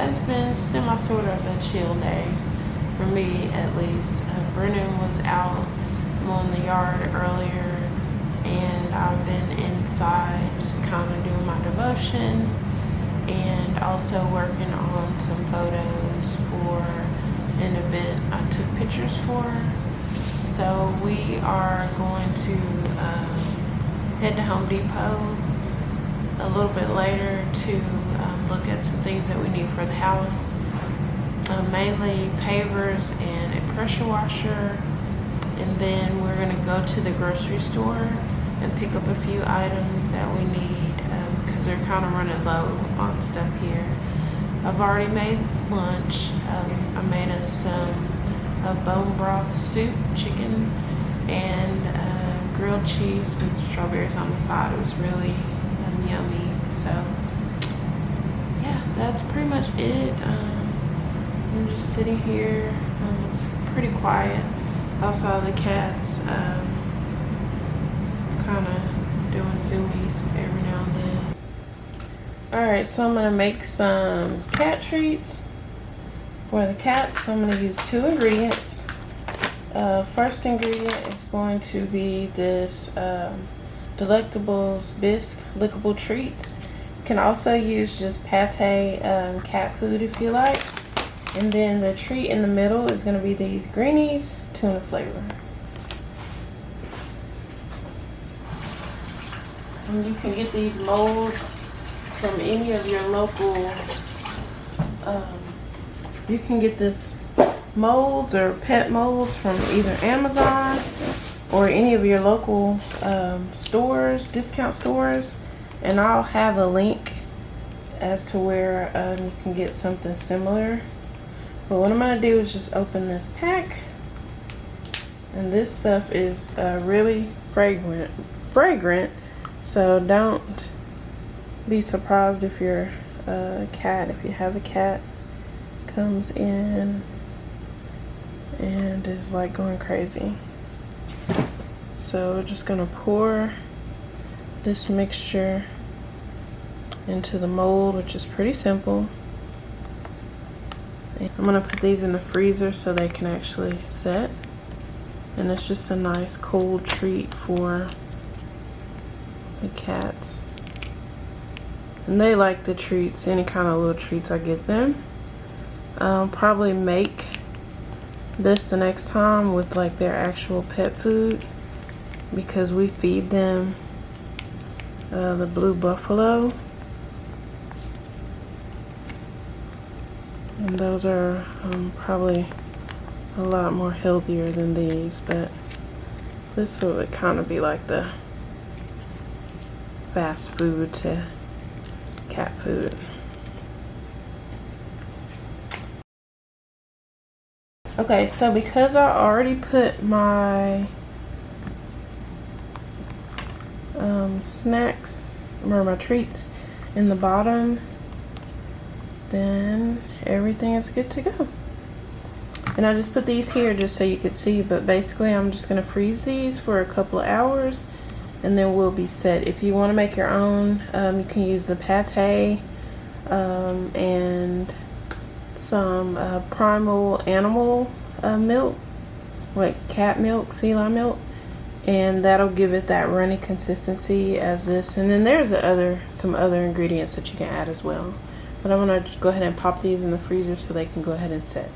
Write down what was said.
has been sort of a chill day, for me at least. Brennan was out mowing the yard earlier, and I've been inside just kind of doing my devotion and also working on some photos for an event I took pictures for. So we are going to head to Home Depot a little bit later to look at some things that we need for the house, mainly pavers and a pressure washer, and then we're going to go to the grocery store and pick up a few items that we need because they're kind of running low on stuff here. I've already made lunch. I made us some bone broth soup, chicken, and grilled cheese with strawberries on the side. It was really yummy. So yeah, that's pretty much it. I'm just sitting here. It's pretty quiet outside. The cats kind of doing zoomies every now and then. Alright, so I'm gonna make some cat treats for the cats. I'm gonna use 2 ingredients. First ingredient is going to be this Delectables Bisque lickable treats. You can also use just pate cat food if you like. And then the treat in the middle is going to be these greenies, tuna flavor. And you can get these molds from any of your local, you can get this molds or pet molds from either Amazon or any of your local stores, discount stores, and I'll have a link as to where you can get something similar. But what I'm gonna do is just open this pack, and this stuff is really fragrant, so don't be surprised if your cat, if you have a cat, comes in and is like going crazy. So we're just gonna pour this mixture into the mold, which is pretty simple. I'm gonna put these in the freezer so they can actually set, and it's just a nice cold treat for the cats, and they like the treats, any kind of little treats I get them. I'll probably make this the next time with like their actual pet food, because we feed them the blue buffalo, and those are probably a lot more healthier than these, but this would kind of be like the fast food to cat food. Okay, so because I already put my snacks or my treats in the bottom, then everything is good to go. And I just put these here just so you could see, but basically I'm just going to freeze these for a couple of hours and then we'll be set. If you want to make your own, you can use the pate and some primal animal milk, like cat milk, feline milk, and that'll give it that runny consistency as this. And then there's some other ingredients that you can add as well. But I'm gonna go ahead and pop these in the freezer so they can go ahead and set.